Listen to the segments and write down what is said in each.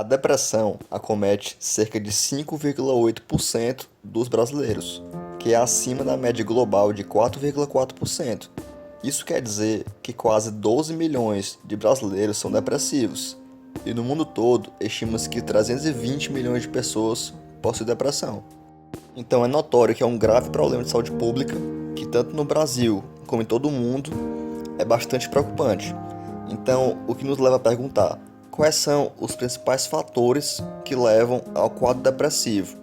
A depressão acomete cerca de 5,8% dos brasileiros, que é acima da média global de 4,4%. Isso quer dizer que quase 12 milhões de brasileiros são depressivos, e no mundo todo estima-se que 320 milhões de pessoas possuem depressão. Então é notório que é um grave problema de saúde pública, que tanto no Brasil como em todo o mundo é bastante preocupante. Então, o que nos leva a perguntar: quais são os principais fatores que levam ao quadro depressivo?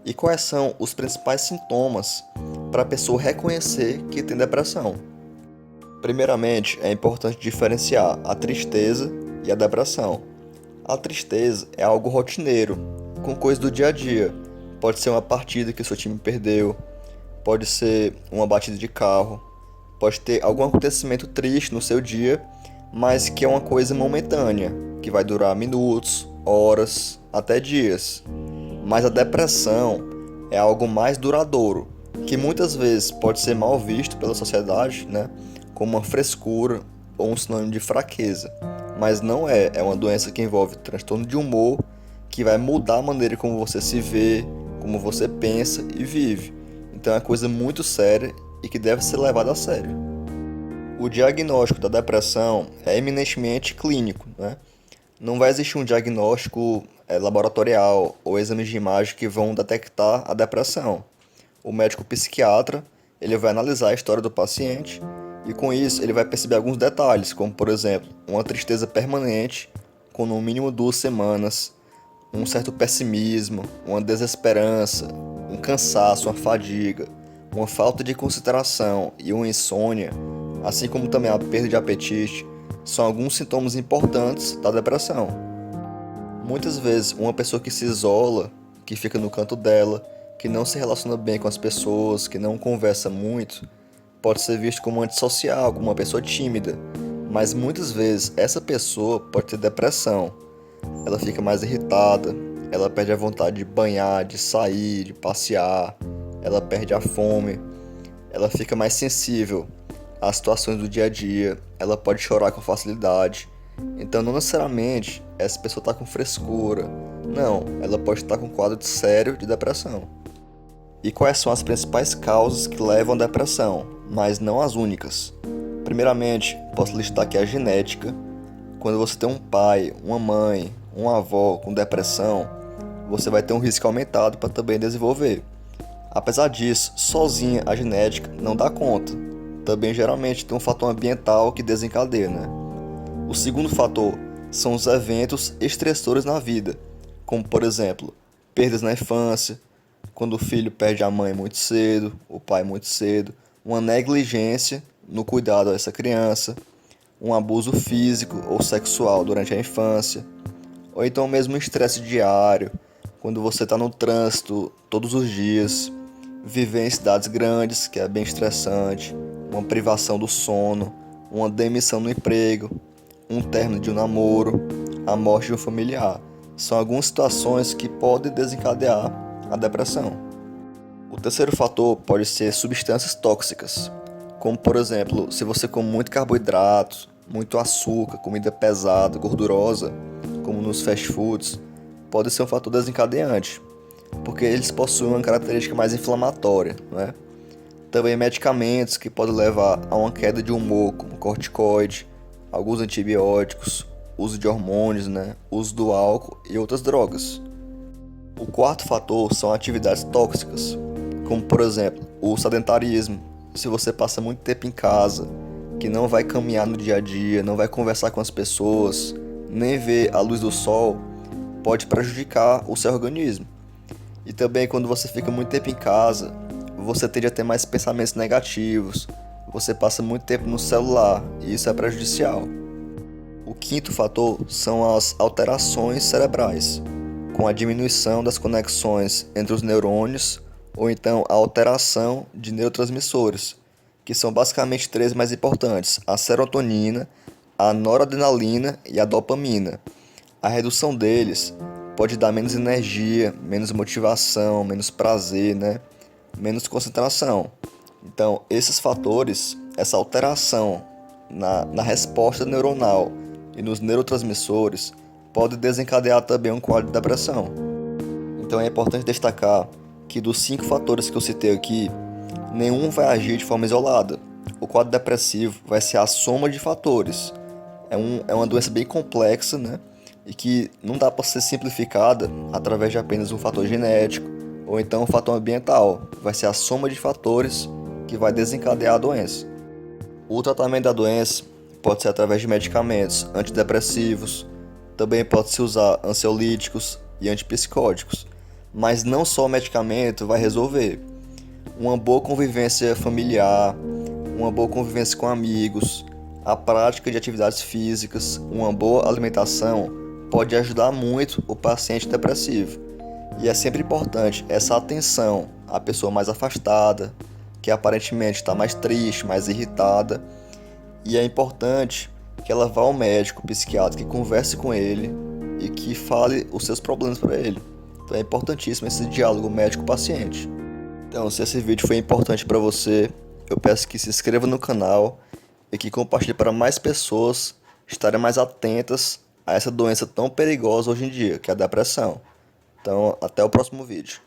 E quais são os principais sintomas para a pessoa reconhecer que tem depressão? Primeiramente, é importante diferenciar a tristeza e a depressão. A tristeza é algo rotineiro, com coisas do dia a dia. Pode ser uma partida que seu time perdeu, pode ser uma batida de carro, pode ter algum acontecimento triste no seu dia, mas que é uma coisa momentânea, que vai durar minutos, horas, até dias. Mas a depressão é algo mais duradouro, que muitas vezes pode ser mal visto pela sociedade, né, como uma frescura ou um sinônimo de fraqueza. Mas não é, é uma doença que envolve transtorno de humor, que vai mudar a maneira como você se vê, como você pensa e vive. Então é uma coisa muito séria e que deve ser levada a sério. O diagnóstico da depressão é eminentemente clínico, né? Não vai existir um diagnóstico laboratorial ou exames de imagem que vão detectar a depressão. O médico psiquiatra, ele vai analisar a história do paciente e com isso ele vai perceber alguns detalhes, como por exemplo, uma tristeza permanente com no mínimo 2 semanas, um certo pessimismo, uma desesperança, um cansaço, uma fadiga, uma falta de concentração e uma insônia, assim como também a perda de apetite, são alguns sintomas importantes da depressão. Muitas vezes, uma pessoa que se isola, que fica no canto dela, que não se relaciona bem com as pessoas, que não conversa muito, pode ser visto como antissocial, como uma pessoa tímida, mas muitas vezes essa pessoa pode ter depressão. Ela fica mais irritada, ela perde a vontade de banhar, de sair, de passear, ela perde a fome, ela fica mais sensível às situações do dia a dia, ela pode chorar com facilidade. Então não necessariamente essa pessoa está com frescura, não, ela pode estar com um quadro sério de depressão. E quais são as principais causas que levam à depressão, mas não as únicas? Primeiramente, posso listar aqui a genética. Quando você tem um pai, uma mãe, uma avó com depressão, você vai ter um risco aumentado para também desenvolver. Apesar disso, sozinha a genética não dá conta. Também geralmente tem um fator ambiental que desencadeia, né? O segundo fator são os eventos estressores na vida, como por exemplo, perdas na infância, quando o filho perde a mãe muito cedo, o pai muito cedo, uma negligência no cuidado a essa criança, um abuso físico ou sexual durante a infância, ou então mesmo um estresse diário, quando você está no trânsito todos os dias, viver em cidades grandes, que é bem estressante, uma privação do sono, uma demissão no emprego, um término de um namoro, a morte de um familiar. São algumas situações que podem desencadear a depressão. O terceiro fator pode ser substâncias tóxicas, como por exemplo, se você come muito carboidrato, muito açúcar, comida pesada, gordurosa, como nos fast foods, pode ser um fator desencadeante, porque eles possuem uma característica mais inflamatória, né? Também medicamentos que podem levar a uma queda de humor, como corticoide, alguns antibióticos, uso de hormônios, né? Uso do álcool e outras drogas. O quarto fator são atividades tóxicas, como por exemplo, o sedentarismo. Se você passa muito tempo em casa, que não vai caminhar no dia a dia, não vai conversar com as pessoas, nem ver a luz do sol, pode prejudicar o seu organismo. E também quando você fica muito tempo em casa, você tende a ter mais pensamentos negativos, você passa muito tempo no celular e isso é prejudicial. O quinto fator são as alterações cerebrais, com a diminuição das conexões entre os neurônios ou então a alteração de neurotransmissores, que são basicamente três mais importantes: a serotonina, a noradrenalina e a dopamina. A redução deles pode dar menos energia, menos motivação, menos prazer, né? Menos concentração. Então, esses fatores, essa alteração na resposta neuronal e nos neurotransmissores pode desencadear também um quadro de depressão. Então é importante destacar que dos 5 fatores que eu citei aqui, nenhum vai agir de forma isolada. O quadro depressivo vai ser a soma de fatores. É uma doença bem complexa, né? E que não dá para ser simplificada através de apenas um fator genético ou então um fator ambiental. Vai ser a soma de fatores que vai desencadear a doença. O tratamento da doença pode ser através de medicamentos antidepressivos, também pode-se usar ansiolíticos e antipsicóticos, mas não só o medicamento vai resolver. Uma boa convivência familiar, uma boa convivência com amigos, a prática de atividades físicas, uma boa alimentação pode ajudar muito o paciente depressivo. E é sempre importante essa atenção à pessoa mais afastada, que aparentemente está mais triste, mais irritada. E é importante que ela vá ao médico, psiquiatra, que converse com ele e que fale os seus problemas para ele. Então é importantíssimo esse diálogo médico-paciente. Então, se esse vídeo foi importante para você, eu peço que se inscreva no canal e que compartilhe para mais pessoas estarem mais atentas a essa doença tão perigosa hoje em dia, que é a depressão. Então, até o próximo vídeo.